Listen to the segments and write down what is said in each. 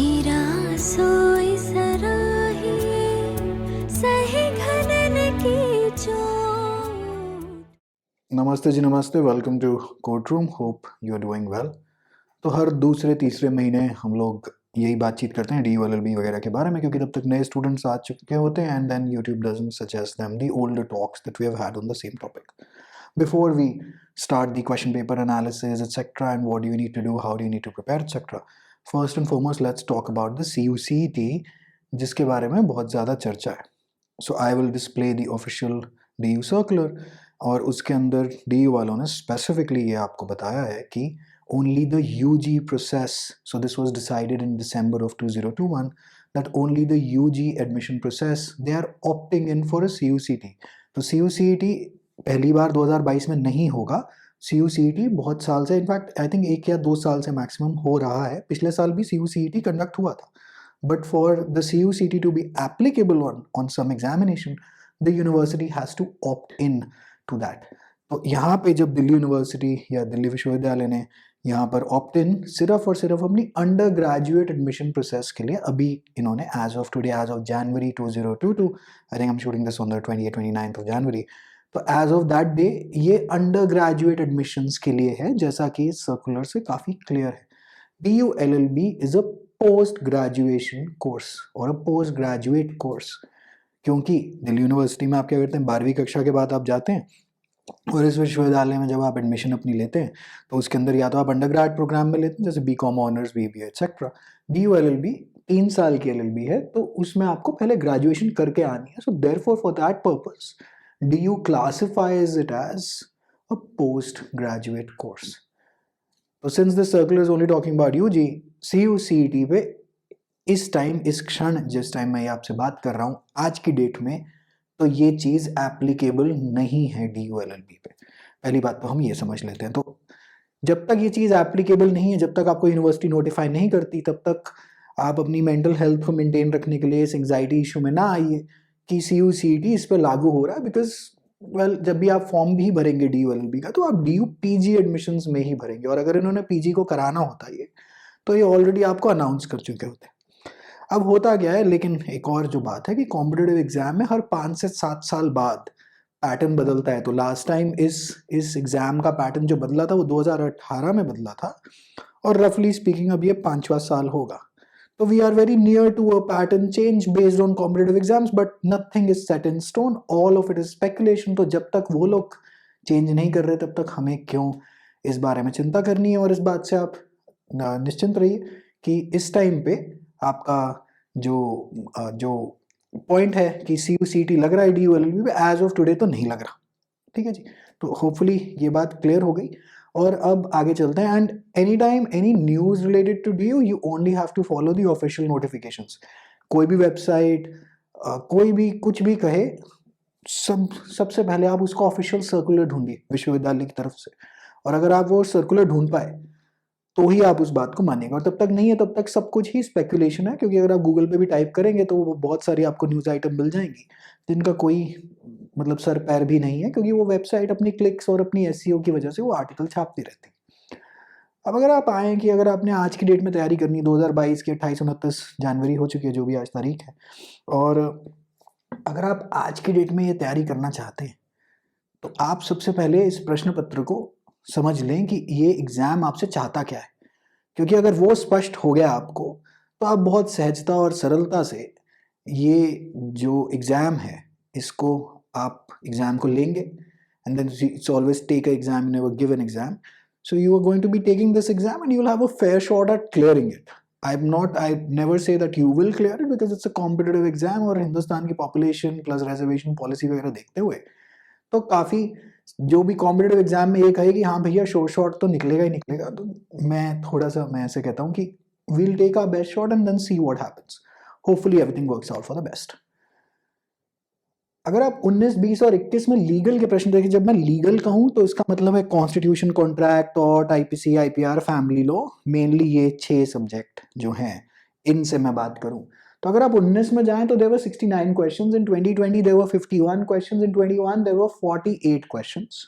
हीरा सोई सराहिए, सही घनन की चोट। नमस्ते जी, नमस्ते। Welcome to court room. Hope you are doing well. तो हर दूसरे तीसरे महीने हम लोग यही बातचीत करते हैं DULLB वगैरह के बारे में, क्योंकि तब तक नए स्टूडेंट्स आ चुके होते हैं and then YouTube doesn't suggest them the older talks that we have had on the same topic. Before we start the question paper analysis, etc., and what do you need to do, how do you need to prepare, etc., first and foremost, let's talk about the CUCT, जिसके बारे में बहुत ज़्यादा चर्चा है. So I will display the official DU circular, और उसके अंदर DU वालों ने स्पेसिफिकली ये आपको बताया है कि only the UG process, so this was decided in December of 2021, that only the UG admission process, they are opting in for a CUCT. तो CUCT पहली बार 2022 में नहीं होगा. CUCT बहुत साल से, इनफैक्ट आई थिंक 1 या 2 साल से मैक्सिमम हो रहा है. पिछले साल भी CUCT कंडक्ट हुआ था. But for the CUCT to be applicable on some examination, the university has to opt in to that. तो यहाँ पे जब दिल्ली यूनिवर्सिटी या दिल्ली विश्वविद्यालय ने यहाँ पर ऑप्ट इन सिर्फ और सिर्फ अपनी अंडर ग्रेजुएट एडमिशन प्रोसेस के लिए, अभी इन्होंने as of today, as of January 2022, I think I am shooting this on the 29th of January, तो एज ऑफ दैट डे ये अंडर ग्रेजुएट एडमिशंस के लिए है, जैसा कि सर्कुलर से काफ़ी क्लियर है. DULLB is a post graduation course और अ पोस्ट ग्रेजुएट कोर्स, क्योंकि दिल्ली यूनिवर्सिटी में आप क्या करते हैं, 12वीं कक्षा के बाद आप जाते हैं और इस विश्वविद्यालय में जब आप एडमिशन अपनी लेते हैं तो उसके अंदर या तो आप अंडर ग्रेड प्रोग्राम में लेते हैं, जैसे BCom honours, BBA etcetera. DULLB 3 साल की LLB है, तो उसमें आपको पहले ग्रेजुएशन करके आनी है. So therefore for that purpose DU classifies it as a postgraduate course. तो since this circular is only talking about UG, CUCT पे इस टाइम, इस क्षण, जिस टाइम मैं ये आपसे बात कर रहा हूँ आज की डेट में, तो ये चीज़ एप्लीकेबल नहीं है DULLB पे. पहली बात तो हम ये समझ लेते हैं. तो जब तक ये चीज़ एप्लीकेबल नहीं है, जब तक आपको यूनिवर्सिटी नोटिफाई नहीं करती, तब तक आप अपनी मेंटल हेल्थ को मेंटेन रखने के लिए इस एंग्जाइटी इशू में ना आइए कि CUCT इस पर लागू हो रहा है. बिकॉज वेल, जब भी आप फॉर्म भी भरेंगे DULLB का, तो आप DU PG एडमिशन्स में ही भरेंगे, और अगर इन्होंने PG को कराना होता ये, तो ये ऑलरेडी आपको अनाउंस कर चुके होते. अब होता क्या है, लेकिन एक और जो बात है कि कॉम्पिटिटिव एग्जाम में हर 5 से 7 साल बाद पैटर्न बदलता है. तो लास्ट टाइम इस एग्जाम का पैटर्न जो बदला था वो 2018 में बदला था, और रफली स्पीकिंग अब ये 5वां साल होगा. तो we are very near to a pattern change based on competitive exams, but nothing is set in stone, all of it is speculation. तो जब तक वो लोग चेंज नहीं कर रहे, तब तक हमें क्यों इस बारे में चिंता करनी है. और इस बात से आप निश्चिंत रहिए कि इस टाइम पे आपका जो पॉइंट है कि CUCT लग रहा है DULLB पे, एज ऑफ टुडे तो नहीं लग रहा. ठीक है जी. तो होपफुली ये बात क्लियर हो गई, और अब आगे चलते हैं. And any time any news related to DU, you only have to follow the official notifications. कोई भी वेबसाइट, कोई भी कुछ भी कहे, सबसे पहले आप उसका ऑफिशियल सर्कुलर ढूंढिए विश्वविद्यालय की तरफ से, और अगर आप वो सर्कुलर ढूंढ पाए तो ही आप उस बात को मानिएगा. और तब तक नहीं है, तब तक सब कुछ ही स्पेकुलेशन है, क्योंकि अगर आप गूगल पे भी टाइप करेंगे तो वो बहुत सारी आपको न्यूज़ आइटम मिल जाएंगी जिनका कोई मतलब सर पैर भी नहीं है, क्योंकि वो वेबसाइट अपनी क्लिक्स और अपनी SEO की वजह से वो आर्टिकल छापती रहती है. अब अगर आप आएँ कि अगर आपने आज की डेट में तैयारी करनी है, 2022 की 28-29 जनवरी हो चुकी है, जो भी आज तारीख है, और अगर आप आज की डेट में ये तैयारी करना चाहते हैं, तो आप सबसे पहले इस प्रश्न पत्र को समझ लें कि ये एग्ज़ाम आपसे चाहता क्या है. क्योंकि अगर वो स्पष्ट हो गया आपको, तो आप बहुत सहजता और सरलता से ये जो एग्ज़ाम है, इसको आप एग्ज़ाम को लेंगे. And then it's always take a exam, you never give an exam. So you are going to be taking this exam and you will have a fair shot at clearing it. I never say that you will clear it, because it's a competitive exam, और हिंदुस्तान की population plus reservation policy वगैरह देखते हुए तो काफ़ी, जो भी competitive exam में ये कहे कि हाँ भैया शोर शॉट तो निकलेगा ही निकलेगा, तो मैं ऐसे कहता हूँ कि we'll take our best shot and then see what happens. Hopefully everything works out for the best. अगर आप 19, 20 और 21 में लीगल के प्रश्न देखिए, जब मैं लीगल कहूँ तो इसका मतलब है कॉन्स्टिट्यूशन, कॉन्ट्रैक्ट, और IPC, IPR, family law, mainly ये 6 सब्जेक्ट जो हैं, इनसे मैं बात करूँ. तो अगर आप 19 में जाएं तो there were 69 questions, in 2020 there were 51 questions, in 21 there were 48 questions.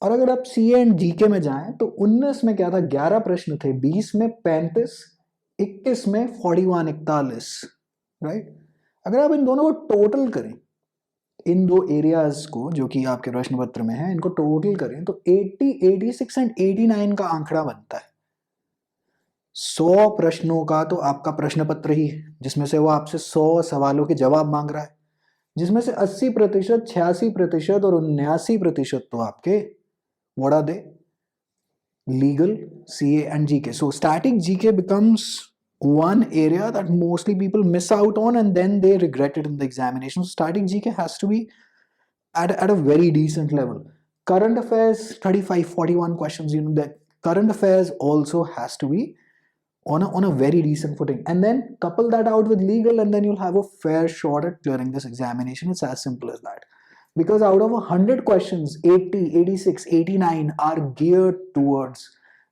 और अगर आप CA एंड GK में जाएं तो 19 में क्या था, 11 प्रश्न थे, 20 में 35, 21 में 41 41, राइट। अगर आप इन दोनों को टोटल करें, इन दो एरियाज को जो कि आपके प्रश्न पत्र में है, इनको टोटल करें तो 80, 86 एंड 89 का आंकड़ा बनता है। 100 प्रश्नों का तो आपका प्रश्न पत्र ही है, जिसमें से वो आपसे 100 सवालों के जवाब मांग रहा है, जिसमें से 80%, 86% और 79% तो आपके what are they, legal, CA and GK. So static GK becomes one area that mostly people miss out on and then they regret it in the examination. So static GK has to be at a very decent level. Current affairs, 35, 41 questions, you know, that current affairs also has to be on a very decent footing. And then couple that out with legal and then you'll have a fair shot at clearing this examination. It's as simple as that. Because out of 100 questions, 80, 86, 89 are geared towards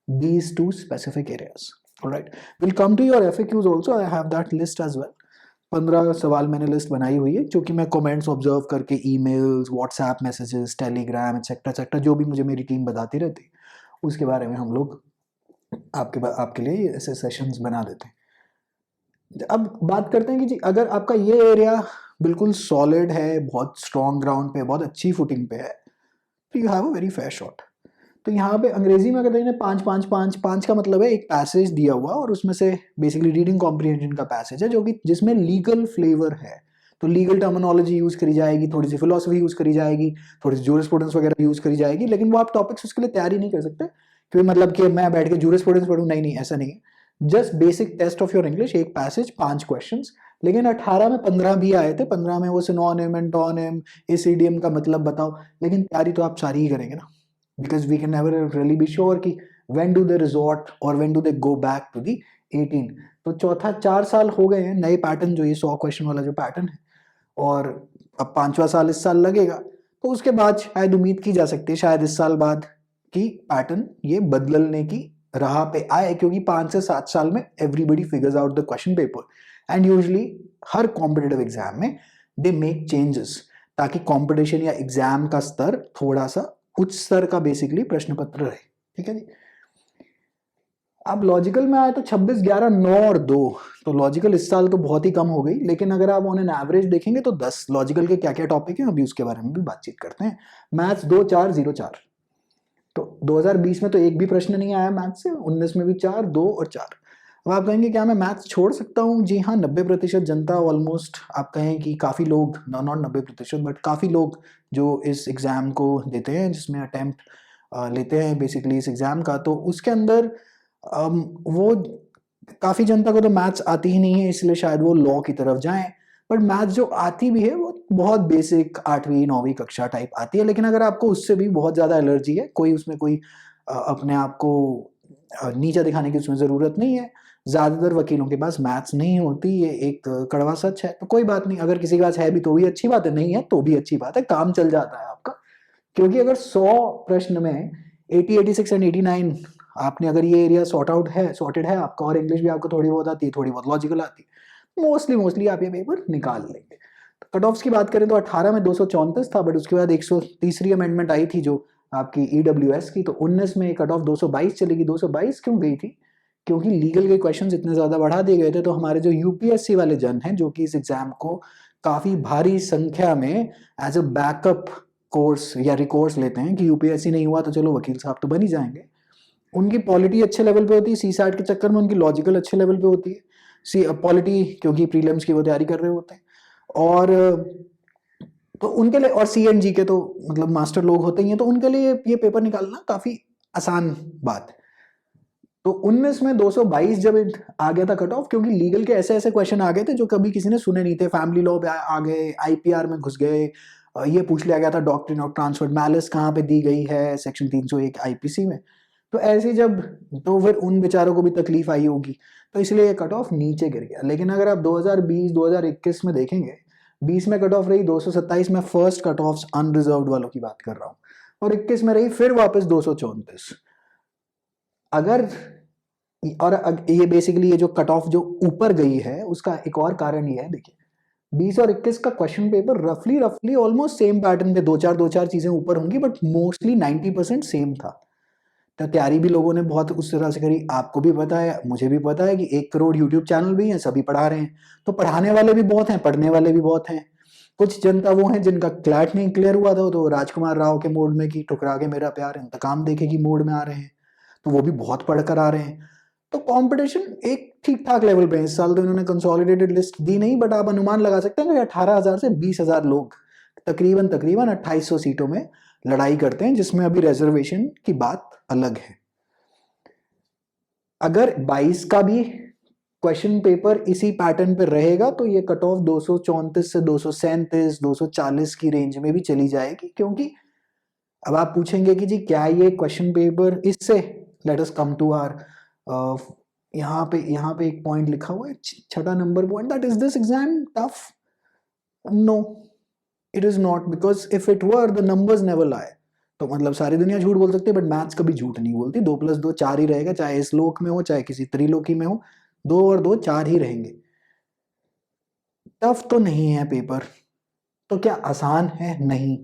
these two specific areas. All right. We'll come to your FAQs also. I have that list as well. 15 सवाल मैंने list बनाई हुई है, जो कि मैं comments observe करके emails, WhatsApp messages, Telegram etcetera etcetera जो भी मुझे मेरी टीम बताती रहती, उसके बारे में हम लोग आपके लिए ऐसे सेशंस बना देते हैं। अब बात करते हैं कि जी अगर आपका ये एरिया बिल्कुल सॉलिड है, बहुत स्ट्रॉन्ग ग्राउंड पे, बहुत अच्छी फुटिंग पे है, तो you have a very fair shot. तो यहाँ पे अंग्रेजी में अगर देखें 5 5 5 5 का मतलब है एक पैसेज दिया हुआ और उसमें से बेसिकली रीडिंग कॉम्प्रिहेंशन का पैसेज है, जो कि जिसमें लीगल फ्लेवर है। तो लीगल टर्मिनोलॉजी यूज करी जाएगी, थोड़ी सी फिलोसफी यूज करी जाएगी, थोड़ी सी जूरिस्प्रूडेंस वगैरह यूज करी जाएगी, लेकिन वो आप टॉपिक्स उसके लिए तैयार ही नहीं कर सकते, क्योंकि मतलब कि मैं बैठ के जूरिस्प्रूडेंस पढ़ूँ, नहीं, ऐसा नहीं है। Just basic test of your English, एक पैसेज 5 क्वेश्चंस। लेकिन 18 में 15 भी आए थे, 15 में वो सिनोनिम, एंटोनिम, इस इडियम का मतलब बताओ, लेकिन तैयारी तो आप सारी ही करेंगे ना, because we can never really be sure कि when do they resort or when do they go back to the 18। तो चौथा 4 साल हो गए हैं नए पैटर्न, जो ये 100 क्वेश्चन वाला जो पैटर्न है, और अब 5वां साल इस साल लगेगा, तो उसके बाद शायद उम्मीद की जा सकती है शायद इस साल बाद कि पैटर्न ये बदलने की राह पे आए, क्योंकि 5 से 7 साल में everybody figures out the question paper and usually her competitive exam में दे मेक चेंजेस, ताकि कॉम्पिटिशन या एग्जाम का स्तर थोड़ा सा उच्च स्तर का बेसिकली प्रश्न पत्र रहे। ठीक है जी। अब लॉजिकल में आए तो 26, 11, 9 और 2, तो लॉजिकल इस साल तो बहुत ही कम हो गई, लेकिन अगर आप ऑन एन एवरेज देखेंगे तो 10 लॉजिकल के क्या क्या टॉपिक हैं, अभी उसके बारे में भी बातचीत करते हैं। मैथ्स 2 4 0 4, तो 2020 में तो एक भी प्रश्न नहीं आया मैथ्स से, 19 में भी 4, 2 और 4। अब आप कहेंगे क्या मैं मैथ्स छोड़ सकता हूँ? जी हाँ, 90% जनता, ऑलमोस्ट आप कहें कि काफ़ी लोग, नॉट 90% बट काफ़ी लोग जो इस एग्ज़ाम को देते हैं, जिसमें अटैम्प्ट लेते हैं बेसिकली इस एग्ज़ाम का, तो उसके अंदर वो काफ़ी जनता को तो मैथ्स आती ही नहीं है, इसलिए शायद वो लॉ की तरफ जाएं। बट मैथ्स जो आती भी है वो बहुत बेसिक 8वीं 9वीं कक्षा टाइप आती है, लेकिन अगर आपको उससे भी बहुत ज़्यादा एलर्जी है, कोई उसमें कोई अपने आप को नीचा दिखाने की उसमें ज़रूरत नहीं है। ज़्यादातर वकीलों के पास मैथ्स नहीं होती, ये एक कड़वा सच है। तो कोई बात नहीं, अगर किसी के पास है भी तो भी अच्छी बात है, नहीं है तो भी अच्छी बात है, काम चल जाता है आपका। क्योंकि अगर 100 प्रश्न में 80, 86 एंड 89 आपने अगर ये एरिया सॉर्टेड है आपका, और इंग्लिश भी आपको थोड़ी बहुत आती है, थोड़ी बहुत लॉजिकल आती है, मोस्टली आप ये पेपर निकाल लेंगे। तो कट ऑफ्स की बात करें तो 18 में 234 था, बट उसके बाद 130वीं अमेंडमेंट आई थी जो आपकी EWS की, तो 19 में कट ऑफ 222 चलेगी। 222 क्यों गई थी? क्योंकि लीगल के क्वेश्चंस इतने ज़्यादा बढ़ा दिए गए थे, तो हमारे जो UPSC वाले जन हैं, जो कि इस एग्जाम को काफ़ी भारी संख्या में एज अ बैकअप कोर्स या रिकोर्स लेते हैं कि UPSC नहीं हुआ तो चलो वकील साहब तो बन ही जाएंगे, उनकी पॉलिटी अच्छे लेवल पे होती है, CSAT के चक्कर में उनकी लॉजिकल अच्छे लेवल पे होती है, पॉलिटी क्योंकि प्रीलिम्स की वो तैयारी कर रहे होते हैं, और तो उनके लिए, और C and G के तो मतलब मास्टर लोग होते ही हैं, तो उनके लिए ये पेपर निकालना काफ़ी आसान बात है। तो 19 में 222 जब आ गया था कट ऑफ, क्योंकि लीगल के ऐसे ऐसे क्वेश्चन आ गए थे जो कभी किसी ने सुने नहीं थे, फैमिली लॉ पे आ गए, IPR में घुस गए, ये पूछ लिया गया था डॉक्ट्रिन ऑफ ट्रांसफर्ड मैलिस कहाँ पे दी गई है, सेक्शन 301 IPC में। तो ऐसे जब, तो फिर उन बेचारों को भी तकलीफ आई होगी, तो इसलिए ये कट ऑफ नीचे गिर गया। लेकिन अगर आप 2020 2021 में देखेंगे, 20 में कट ऑफ रही 227, में फर्स्ट कट ऑफ अनरिजर्व्ड वालों की बात कर रहा हूँ, और 21 में रही फिर वापस 234। अगर, और ये बेसिकली ये जो कट ऑफ जो ऊपर गई है उसका एक और कारण ये है, देखिए 20 और 21 का क्वेश्चन पेपर रफली ऑलमोस्ट सेम पैटर्न पे, दो चार चीजें ऊपर होंगी, बट मोस्टली 90% सेम था। तो तैयारी भी लोगों ने बहुत उस तरह से करी, आपको भी पता है, मुझे भी पता है कि 1 करोड़ यूट्यूब चैनल भी हैं, सभी पढ़ा रहे हैं। तो पढ़ाने वाले भी बहुत हैं, पढ़ने वाले भी बहुत हैं। कुछ जनता वो है जिनका क्लैट नहीं क्लियर हुआ था, तो राजकुमार राव के मोड में कि ठुकरा के मेरा प्यार इंतकाम देखे की मोड में आ रहे हैं, तो वो भी बहुत पढ़ कर आ रहे हैं। तो कंपटीशन एक ठीक ठाक लेवल पे है। इस साल तो इन्होंने कंसोलिडेटेड लिस्ट दी नहीं, बट आप अनुमान लगा सकते हैं कि 18,000 से 20,000 लोग तकरीबन 2800 सीटों में लड़ाई करते हैं, जिसमें अभी रिजर्वेशन की बात अलग है। अगर 22 का भी क्वेश्चन पेपर इसी पैटर्न पे रहेगा तो ये कट ऑफ 234 से 237 240 की रेंज में भी चली जाएगी। क्योंकि अब आप पूछेंगे कि जी क्या ये क्वेश्चन पेपर इससे, let us come to R, यहाँ पे एक पॉइंट लिखा हुआ है, छठा नंबर point, that is this exam tough? No, it is not, because if it were the numbers never lie. तो मतलब सारी दुनिया झूठ बोल सकती है, बट मैथ्स कभी झूठ नहीं बोलती। 2 + 2 4 ही रहेगा, चाहे इस लोक में हो चाहे किसी त्रिलोकी में हो, 2 और 2 4 ही रहेंगे। टफ तो नहीं है पेपर। तो क्या आसान है? नहीं।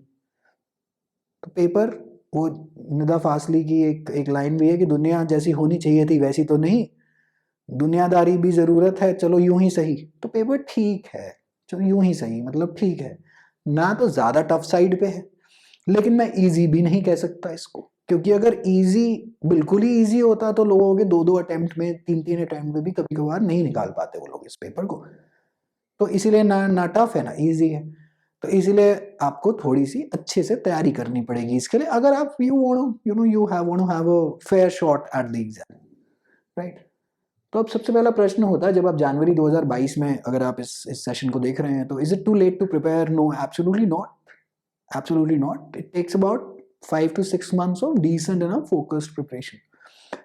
तो पेपर, वो निदा फासली की एक लाइन भी है कि दुनिया जैसी होनी चाहिए थी वैसी तो नहीं, दुनियादारी भी जरूरत है, चलो यूं ही सही। तो पेपर ठीक है, चलो यूं ही सही, मतलब ठीक है ना, तो ज्यादा टफ साइड पे है, लेकिन मैं इजी भी नहीं कह सकता इसको, क्योंकि अगर इजी, बिल्कुल ही इजी होता तो लोगों के 2-2 अटेम्प्ट में, 3-3 अटेम्प्ट में भी कभी कभार नहीं निकाल पाते वो लोग इस पेपर को। तो इसीलिए ना टफ है ना इजी है। तो इसीलिए आपको थोड़ी सी अच्छे से तैयारी करनी पड़ेगी इसके लिए, अगर आप you have a fair shot at the exam, right. तो अब सबसे पहला प्रश्न होता है, जब आप जनवरी 2022 में अगर आप इस सेशन को देख रहे हैं, तो is it too late to prepare? No, absolutely not, absolutely not. It takes about 5 to 6 months of decent and focused preparation.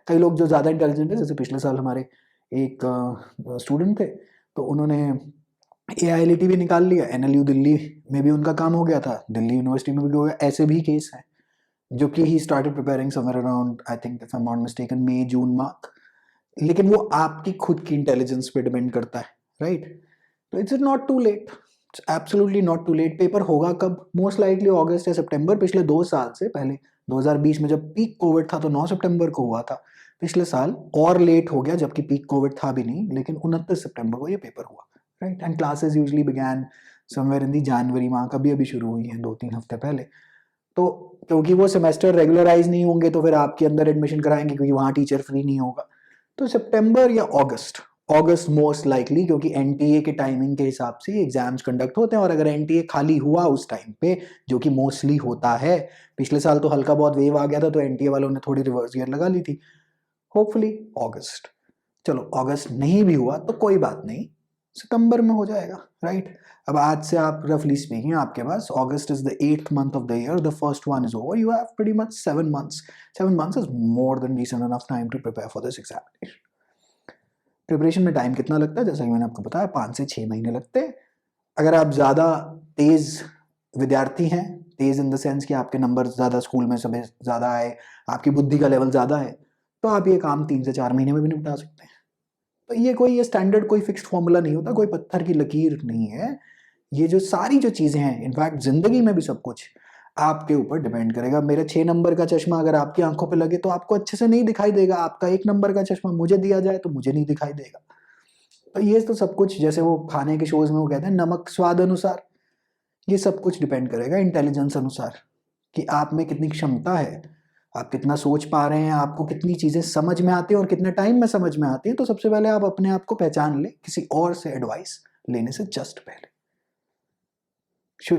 कई लोग जो ज़्यादा इंटेलिजेंट है, जैसे पिछले साल हमारे एक स्टूडेंट थे, तो उन्होंने AILET भी निकाल लिया, NLU दिल्ली में भी उनका काम हो गया था, दिल्ली यूनिवर्सिटी में भी हो गया। ऐसे भी केस हैं जो कि he started preparing somewhere around, I think if I am not mistaken, May June mark. लेकिन वो आपकी खुद की इंटेलिजेंस पे डिपेंड करता है, राइट। तो it's not too late, it's absolutely not too late. Paper होगा कब? मोस्ट लाइकली अगस्त या सितंबर। पिछले 2 साल से पहले 2020 में जब पीक कोविड था तो 9 सितंबर को हुआ था। पिछले साल और लेट हो गया, जबकि पीक कोविड था भी नहीं, लेकिन 29 सितंबर को ये पेपर हुआ, right. And classes usually begin somewhere in the January माह, कभी अभी शुरू हुई हैं 2-3 हफ्ते पहले। तो क्योंकि वो सेमेस्टर रेगुलराइज नहीं होंगे तो फिर आपके अंदर एडमिशन कराएंगे, क्योंकि वहाँ टीचर फ्री नहीं होगा। तो सितंबर या अगस्त मोस्ट लाइकली, क्योंकि NTA के टाइमिंग के हिसाब से एग्जाम्स कंडक्ट होते हैं। और अगर NTA खाली हुआ उस टाइम पे, जो कि मोस्टली होता है, पिछले साल तो हल्का बहुत वेव आ गया था तो NTA वालों ने थोड़ी रिवर्स गियर लगा ली थी। होपफुली अगस्त, चलो अगस्त नहीं भी हुआ तो कोई बात नहीं, सितंबर में हो जाएगा, राइट। अब आज से आप रफली स्पीकिंग, आपके पास August is the 8th month of the year, the first one is over, you have pretty much 7 months। 7 months is more than decent enough time to prepare for this examination. Preparation में time कितना लगता है? जैसा कि मैंने आपको बताया, 5 से 6 महीने लगते हैं। अगर आप ज़्यादा तेज विद्यार्थी हैं, तेज इन द सेंस कि आपके नंबर ज़्यादा स्कूल में सब ज़्यादा आए, आपकी बुद्धि का लेवल ज़्यादा है, तो आप ये काम 3 से 4 महीने में भी निपटा सकते हैं। तो ये स्टैंडर्ड कोई फिक्स्ड फॉर्मूला नहीं होता, कोई पत्थर की लकीर नहीं है। ये जो सारी जो चीज़ें हैं, इनफैक्ट ज़िंदगी में भी सब कुछ आपके ऊपर डिपेंड करेगा। मेरा 6 नंबर का चश्मा अगर आपकी आंखों पे लगे तो आपको अच्छे से नहीं दिखाई देगा, आपका 1 नंबर का चश्मा मुझे दिया जाए तो मुझे नहीं दिखाई देगा। तो ये तो सब कुछ, जैसे वो खाने के शोज में वो कहते हैं नमक स्वाद अनुसार, ये सब कुछ डिपेंड करेगा इंटेलिजेंस अनुसार, कि आप में कितनी क्षमता है, आप कितना सोच पा रहे हैं, आपको कितनी चीज़ें समझ में आती हैं और कितने टाइम में समझ में आती हैं। तो सबसे पहले आप अपने आप को पहचान लें, किसी और से एडवाइस लेने से जस्ट पहले।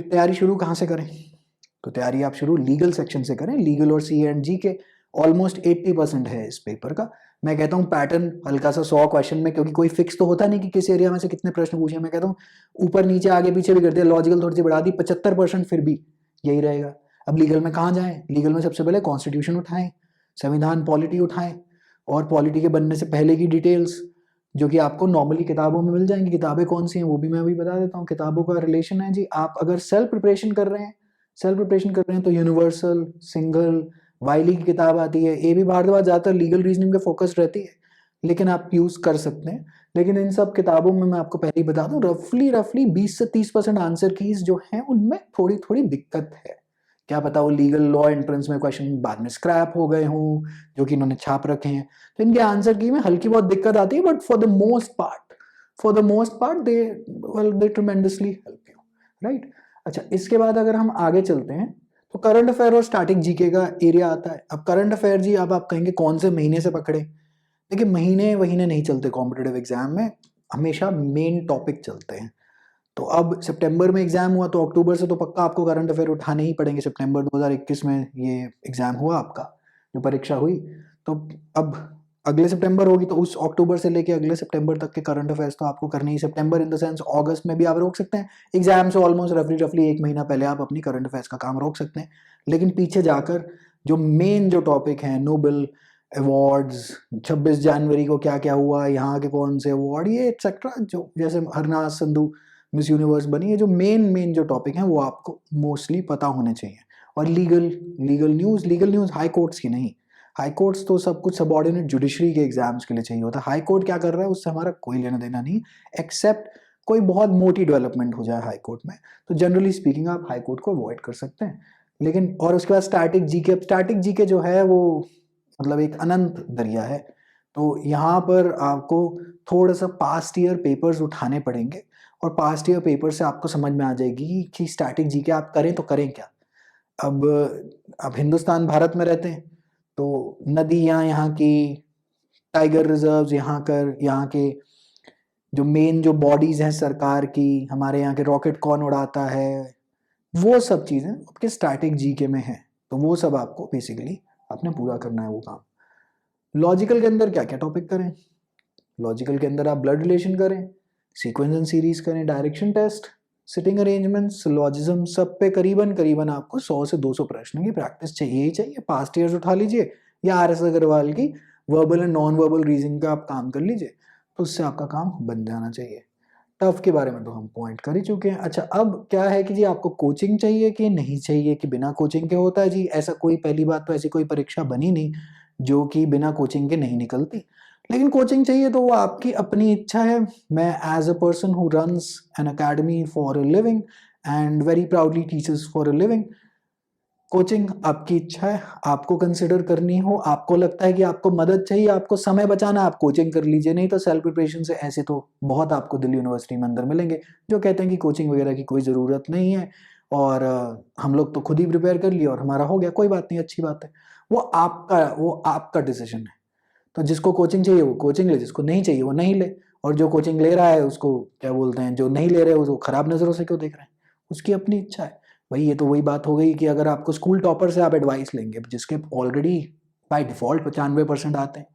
तैयारी शुरू कहाँ से करें? तो तैयारी आप शुरू लीगल सेक्शन से करें। लीगल और CA एंड GK ऑलमोस्ट 80% है इस पेपर का। मैं कहता हूँ पैटर्न हल्का सा 100 क्वेश्चन में, क्योंकि कोई फिक्स तो होता नहीं कि किस एरिया में से कितने प्रश्न पूछे। मैं कहता हूँ ऊपर नीचे आगे पीछे भी कर दिया, लॉजिकल थोड़ी सी बढ़ा दी, 75% फिर भी यही रहेगा। अब लीगल में कहाँ जाएं? लीगल में सबसे पहले कॉन्स्टिट्यूशन उठाएं, संविधान, पॉलिटी उठाएं, और पॉलिटी के बनने से पहले की डिटेल्स जो कि आपको नॉर्मली किताबों में मिल जाएंगी। किताबें कौन सी हैं वो भी मैं अभी बता देता हूँ। किताबों का रिलेशन है जी, आप अगर सेल्फ प्रिपरेशन कर रहे हैं तो यूनिवर्सल, सिंगल, वाइली की किताब आती है। AB भारद्वाज ज़्यादातर लीगल रीजनिंग पे फोकस रहती है, लेकिन आप यूज़ कर सकते हैं। लेकिन इन सब किताबों में मैं आपको पहले ही बता दूं, रफली 20 से 30% आंसर कीज जो हैं उनमें थोड़ी थोड़ी दिक्कत है, क्या पता वो लीगल लॉ एंट्रेंस में क्वेश्चन बाद में स्क्रैप हो गए हों जो कि इन्होंने छाप रखे हैं, तो इनके आंसर की में हल्की बहुत दिक्कत आती है, but for the most part they tremendously help you, right. अच्छा, इसके बाद अगर हम आगे चलते हैं तो करंट अफेयर और स्टैटिक जीके का एरिया आता है। अब करंट अफेयर जी, अब आप कहेंगे कौन से महीने से पकड़े? देखिए, महीने वहीने नहीं चलते कॉम्पिटेटिव एग्जाम में, हमेशा मेन टॉपिक चलते हैं। तो अब सितंबर में एग्जाम हुआ तो अक्टूबर से तो पक्का आपको करंट अफेयर उठाने ही पड़ेंगे। सितंबर 2021 में ये एग्जाम हुआ आपका, जो परीक्षा हुई, तो अब अगले सितंबर होगी तो उस अक्टूबर से लेके अगले सितंबर तक के करंट अफेयर्स तो आपको करने ही। सितंबर इन द सेंस अगस्त में भी आप रोक सकते हैं एग्जाम से ऑलमोस्ट रफली 1 महीना पहले आप अपनी करंट अफेयर्स का काम रोक सकते हैं। लेकिन पीछे जाकर जो मेन जो टॉपिक है, नोबेल अवार्ड्स, 26 जनवरी को क्या क्या हुआ, यहाँ के कौन से अवार्ड, ये एक्सेट्रा, जो जैसे हरनाज संधू मिस यूनिवर्स बनी है, जो मेन जो टॉपिक हैं वो आपको मोस्टली पता होने चाहिए। और लीगल न्यूज़ हाई कोर्ट्स की नहीं। हाई कोर्ट्स तो सब कुछ सबऑर्डिनेट जुडिशरी के एग्जाम्स के लिए चाहिए होता है। हाई कोर्ट क्या कर रहा है उससे हमारा कोई लेना देना नहीं, एक्सेप्ट कोई बहुत मोटी डेवलपमेंट हो जाए हाई कोर्ट में, तो जनरली स्पीकिंग आप हाई कोर्ट को अवॉइड कर सकते हैं। लेकिन और उसके बाद स्टैटिक जीके जो है वो मतलब एक अनंत दरिया है। तो यहाँ पर आपको थोड़ा सा पास्ट ईयर पेपर्स उठाने पड़ेंगे, और पास्ट ईयर पेपर से आपको समझ में आ जाएगी कि स्टैटिक जीके आप करें तो करें क्या। अब हिंदुस्तान भारत में रहते हैं तो नदियाँ यहाँ की, टाइगर रिजर्व्स यहाँ के जो मेन जो बॉडीज हैं सरकार की, हमारे यहाँ के रॉकेट कौन उड़ाता है, वो सब चीज़ें आपके स्टैटिक जीके में हैं। तो वो सब आपको बेसिकली आपने पूरा करना है वो काम। लॉजिकल के अंदर क्या क्या टॉपिक करें? लॉजिकल के अंदर आप ब्लड रिलेशन करें, सीक्वेंस एंड सीरीज करें, direction test, sitting arrangement, syllogism, सब पे करीबन आपको 100 से 200 प्रश्न की प्रैक्टिस चाहिए ही चाहिए। पास्ट ईयर्स उठा लीजिए या आर एस अग्रवाल की verbal and non verbal reasoning का आप काम कर लीजिए, तो उससे आपका काम बन जाना चाहिए। टफ के बारे में तो हम पॉइंट कर ही चुके हैं। अच्छा, अब क्या है कि जी आपको कोचिंग चाहिए कि नहीं चाहिए, कि बिना कोचिंग के होता है जी ऐसा? कोई पहली बात तो ऐसी कोई परीक्षा बनी नहीं जो कि बिना कोचिंग के नहीं निकलती, लेकिन कोचिंग चाहिए तो वो आपकी अपनी इच्छा है। मैं as a person who runs an academy for a living and very proudly teachers for a living, coaching आपकी इच्छा है, आपको कंसिडर करनी हो, आपको लगता है कि आपको मदद चाहिए, आपको समय बचाना, आप कोचिंग कर लीजिए। नहीं तो सेल्फ प्रिपरेशन से ऐसे तो बहुत आपको दिल्ली यूनिवर्सिटी में अंदर मिलेंगे जो कहते हैं कि कोचिंग वगैरह की कोई ज़रूरत नहीं है, और हम लोग तो खुद ही प्रिपेयर कर लिए और हमारा हो गया। कोई बात नहीं, अच्छी बात है, वो आपका डिसीजन है। तो जिसको कोचिंग चाहिए वो कोचिंग ले, जिसको नहीं चाहिए वो नहीं ले। और जो कोचिंग ले रहा है उसको क्या बोलते हैं, जो नहीं ले रहे उसको खराब नज़रों से क्यों देख रहे हैं? उसकी अपनी इच्छा है भाई। ये तो वही बात हो गई कि अगर आपको स्कूल टॉपर से आप एडवाइस लेंगे जिसके ऑलरेडी बाय डिफॉल्ट 95% आते हैं,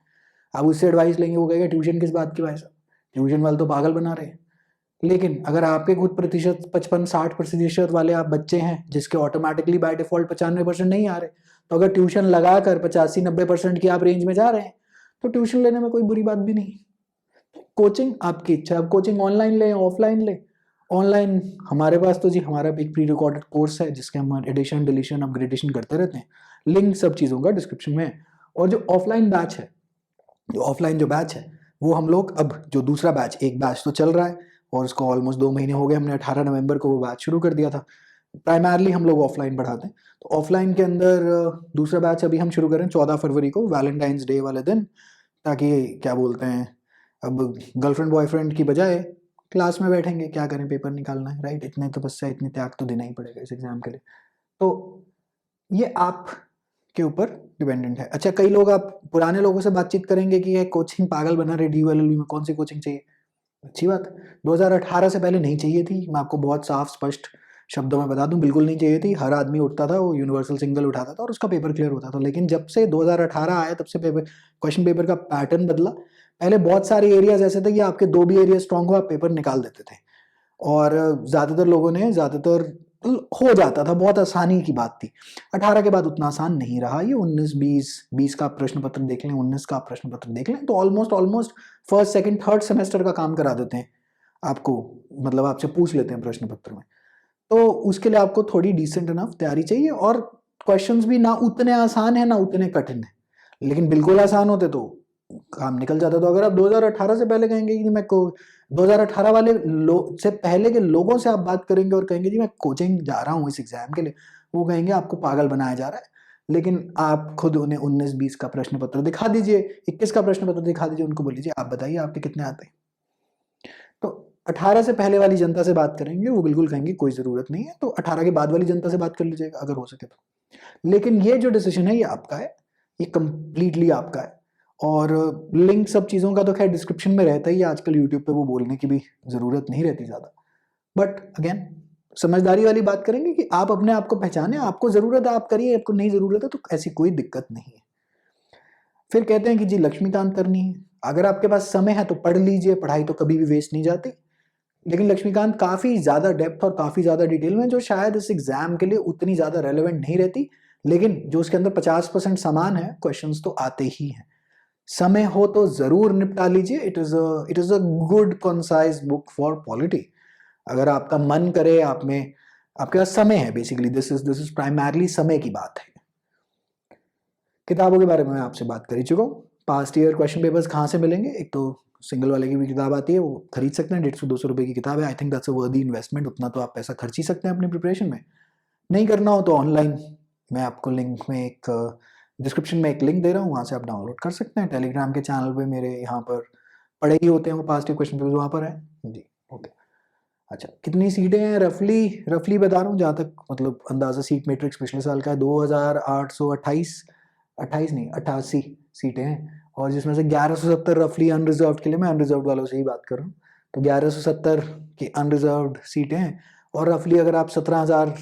आप उससे एडवाइस लेंगे, वो कहेगा ट्यूशन किस बात की भाई साहब, ट्यूशन वाले तो पागल बना रहे हैं। लेकिन अगर आपके कुछ प्रतिशत 55-60% वाले आप बच्चे हैं जिसके ऑटोमेटिकली बाय डिफॉल्ट 95% नहीं आ रहे, तो अगर ट्यूशन लगाकर 85-90% की आप रेंज में जा रहे हैं तो ट्यूशन लेने में कोई बुरी बात भी नहीं। कोचिंग आपकी इच्छा, अब कोचिंग ऑनलाइन लें ऑफलाइन लें। ऑनलाइन हमारे पास तो जी हमारा एक प्री रिकॉर्डेड कोर्स है जिसके हम एडिशन डिलीशन अपग्रेडेशन करते रहते हैं, लिंक सब चीज़ों का डिस्क्रिप्शन में है। और जो ऑफलाइन बैच है, वो हम लोग अब जो दूसरा बैच, एक बैच तो चल रहा है और उसको ऑलमोस्ट 2 महीने हो गए, हमने 18 नवंबर को वो बैच शुरू कर दिया था। प्राइमरली हम लोग ऑफलाइन पढ़ाते हैं, तो ऑफलाइन के अंदर दूसरा बैच अभी हम शुरू करें 14 फरवरी को, वैलेंटाइंस डे वाले दिन, ताकि क्या बोलते हैं, अब गर्लफ्रेंड बॉयफ्रेंड की बजाय क्लास में बैठेंगे, क्या करें, पेपर निकालना है, राइट। इतने तपस्या इतनी त्याग तो देना ही पड़ेगा इस एग्जाम के लिए। तो ये आप के ऊपर डिपेंडेंट है। अच्छा, कई लोग, आप पुराने लोगों से बातचीत करेंगे कि ये कोचिंग पागल बना रहे, DULLB में कौन सी कोचिंग चाहिए। अच्छी बात है, 2018 से पहले नहीं चाहिए थी, मैं आपको बहुत साफ स्पष्ट शब्दों में बता दूं, बिल्कुल नहीं चाहिए थी। हर आदमी उठता था, वो यूनिवर्सल सिंगल उठाता था और उसका पेपर क्लियर होता था। लेकिन जब से 2018 आया तब से क्वेश्चन पेपर का पैटर्न बदला। पहले बहुत सारे एरियाज ऐसे थे कि आपके 2 भी एरिया स्ट्रांग हो आप पेपर निकाल देते थे, और ज़्यादातर लोगों ने हो जाता था, बहुत आसानी की बात थी। 18 के बाद उतना आसान नहीं रहा ये। 19-20 का प्रश्न पत्र देख लें, 19 का प्रश्न पत्र देख लें, तो almost first second third semester का काम करा देते हैं आपको, मतलब आपसे पूछ लेते हैं प्रश्न पत्र में। तो उसके लिए आपको थोड़ी डिसेंट इनफ तैयारी चाहिए, और क्वेश्चंस भी ना उतने आसान है ना उतने कठिन है, लेकिन बिल्कुल आसान होते तो काम निकल जाता। तो अगर आप 2018 से पहले कहेंगे कि मैं 2018 वाले से पहले के लोगों से आप बात करेंगे और कहेंगे जी मैं कोचिंग जा रहा हूँ इस एग्जाम के लिए, वो कहेंगे आपको पागल बनाया जा रहा है। लेकिन आप खुद उन्हें 19-20 का प्रश्न पत्र दिखा दीजिए, 21 का प्रश्न पत्र दिखा दीजिए, उनको बोलिए आप बताइए आपके कितने आते हैं। तो 18 से पहले वाली जनता से बात करेंगे, वो बिल्कुल कहेंगे कोई ज़रूरत नहीं है, तो 18 के बाद वाली जनता से बात कर लीजिएगा अगर हो सके तो। लेकिन ये जो डिसीजन है ये आपका है, ये कंप्लीटली आपका है। और लिंक सब चीज़ों का तो खैर डिस्क्रिप्शन में रहता ही है, आजकल यूट्यूब पे वो बोलने की भी ज़रूरत नहीं रहती ज़्यादा। बट अगेन समझदारी वाली बात करेंगे कि आप अपने आप को पहचाने, आपको ज़रूरत है आप करिए, आपको नहीं ज़रूरत है तो ऐसी कोई दिक्कत नहीं है। फिर कहते हैं कि जी लक्ष्मीकांत करनी है, अगर आपके पास समय है तो पढ़ लीजिए, पढ़ाई तो कभी भी वेस्ट नहीं जाती। लेकिन लक्ष्मीकांत काफ़ी ज़्यादा डेप्थ और काफ़ी ज़्यादा डिटेल में, जो शायद इस एग्जाम के लिए उतनी ज़्यादा रेलेवेंट नहीं रहती, लेकिन जो उसके अंदर 50% सामान है, क्वेश्चंस तो आते ही हैं। समय हो तो ज़रूर निपटा लीजिए। It is a good concise book for polity. अगर आपका मन करे, आप में आपके पास समय है, बेसिकली दिस इज प्राइमरली समय की बात है। किताबों के बारे में मैं आपसे बात कर ही चुका हूँ। पास्ट ईयर क्वेश्चन पेपर्स कहाँ से मिलेंगे? एक तो सिंगल वाले की भी किताब आती है, वो खरीद सकते हैं, 150-200 रुपये की किताब है। आई थिंक दैट्स अ वर्दी इन्वेस्टमेंट, उतना तो आप पैसा खर्च ही सकते हैं अपनी प्रिपरेशन में। नहीं करना हो तो ऑनलाइन मैं आपको लिंक में एक डिस्क्रिप्शन में एक लिंक दे रहा हूँ, वहाँ से आप डाउनलोड कर सकते हैं। टेलीग्राम के चैनल पे मेरे यहाँ पर पढ़े ही होते हैं वो पास्ट ईयर क्वेश्चन पेपर्स, वहाँ पर है जी। ओके, अच्छा कितनी सीटें हैं? रफली बता रहा हूँ जहाँ तक मतलब अंदाज़ा सीट मैट्रिक्स पिछले साल का है, 2828 28 नहीं 88 सीटें हैं, और जिसमें से 1170 रफली अनरिजर्व्ड के लिए, मैं अनरिजर्व्ड वालों से ही बात कर रहा हूँ, तो 1170 की अनरिजर्व्ड सीटें हैं। और रफली अगर आप 17,000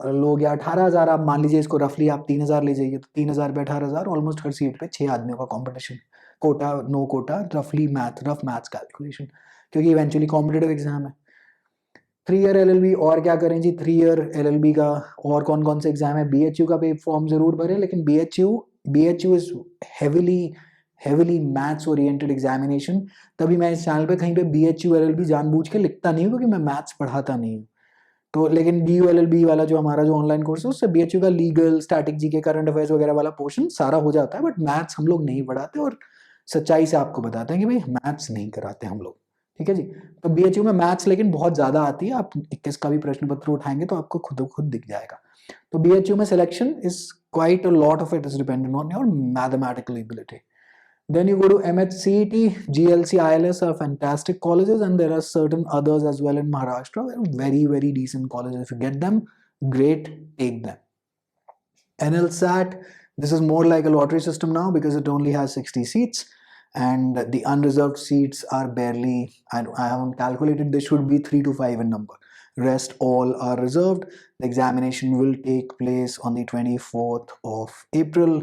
लोग या 18,000 आप मान लीजिए, इसको रफली आप 3,000 ले जाइए, तो 3,000 पे 18,000, ऑलमोस्ट हर सीट पे 6 आदमियों का कॉम्पिटिशन, कोटा नो कोटा, रफली रफ मैथ्स कैलकुलेशन, क्योंकि इवेंचुअली कॉम्पिटेटिव एग्जाम है। 3 ईयर एलएलबी और क्या करें जी, 3 ईयर एलएलबी का और कौन कौन से एग्जाम है? बीएचयू का भी फॉर्म जरूर भरें, लेकिन BHU is heavily maths oriented examination. तभी मैं इस चैनल पे कहीं पे बीएचयू एलएलबी जानबूझ के लिखता नहीं हूँ, क्योंकि मैं मैथ्स पढ़ाता नहीं हूँ। तो लेकिन बीयू एलएलबी वाला जो हमारा जो ऑनलाइन कोर्स है, उससे बीएचयू का legal, static, GK, current affairs वगैरह वाला पोर्शन सारा हो जाता है, बट मैथ्स हम लोग नहीं पढ़ाते, और सच्चाई से आपको बताते हैं कि भाई मैथ्स नहीं कराते हम लोग, ठीक है जी। तो बीएचयू में मैथ्स लेकिन बहुत ज़्यादा आती है, आप 21 का भी प्रश्न पत्र उठाएंगे तो आपको खुद दिख जाएगा। तो बीएचयू में selection is quite a lot of it is dependent on your mathematical ability. Then you go to MHCET, GLC, ILS are fantastic colleges, and there are certain others as well in Maharashtra. They're very decent colleges. If you get them, great, take them. NLSAT, this is more like a lottery system now because it only has 60 seats, and the unreserved seats are barely, I haven't calculated, they should be 3 to 5 in number. Rest all are reserved. The examination will take place on the 24th of April.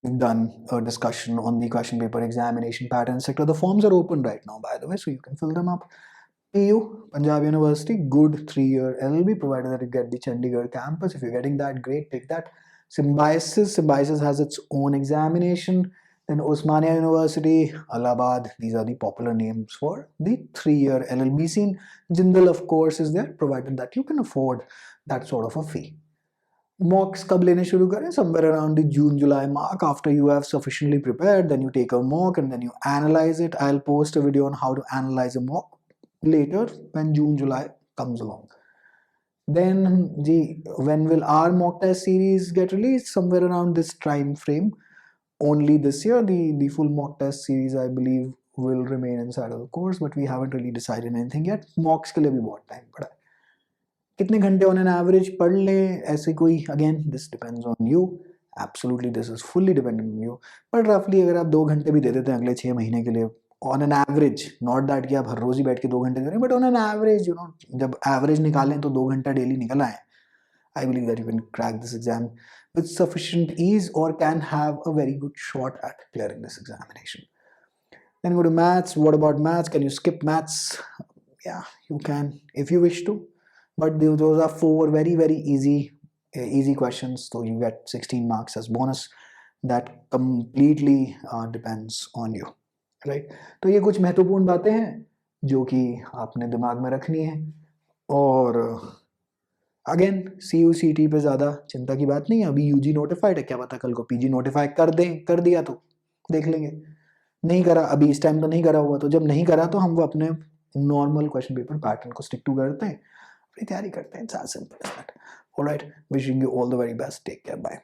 We've done a discussion on the question paper examination pattern, etc. The forms are open right now, by the way, so you can fill them up. PU, Punjab University, good 3-year LLB, provided that you get the Chandigarh campus. If you're getting that, great, take that. Symbiosis has its own examination. Then Osmania University, Allahabad, these are the popular names for the 3-year LLB scene. Jindal, of course, is there, provided that you can afford that sort of a fee. Mocks कब लेने शुरू करें? Somewhere around the June-July mark, after you have sufficiently prepared, then you take a mock and then you analyze it. I'll post a video on how to analyze a mock later when June-July comes along. Then, when will our mock test series get released? Somewhere around this time frame. Only this year, the full mock test series, I believe, will remain inside of the course, but we haven't really decided anything yet. Mocks के लिए भी बहुत time पड़ा है। कितने घंटे on an average पढ़ लें, ऐसे कोई, again this depends on you, absolutely this is fully dependent on you, but रफली अगर आप 2 घंटे भी दे देते हैं अगले 6 महीने के लिए on an average, not that कि आप हर रोज ही बैठ के 2 घंटे दे रहे हैं, बट ऑन एन एवरेज, जब एवरेज निकालें तो 2 घंटा डेली निकल आए, I believe that you can crack this exam with sufficient ease और can have a very good shot at clearing this examination. Then go to maths. What about maths? Can you skip maths? Yeah, you can if you wish to. But those are 4 very easy questions, so you get 16 marks as bonus. That completely depends on you, right? तो ये कुछ महत्वपूर्ण बातें हैं जो कि आपने दिमाग में रखनी है. और अगेन CUCT पे ज़्यादा चिंता की बात नहीं है. अभी UG नोटिफाइड है, क्या पता कल को PG नोटिफाई कर दिया तो देख लेंगे. नहीं करा अभी इस टाइम तो नहीं करा हुआ, तो जब नहीं करा तो हम वो अपने नॉर्मल क्वेश्चन पेपर पैटर्न को स्टिक टू करते हैं, तैयारी करते हैं. It's as simple as that. Alright, wishing you all the very best, take care, bye.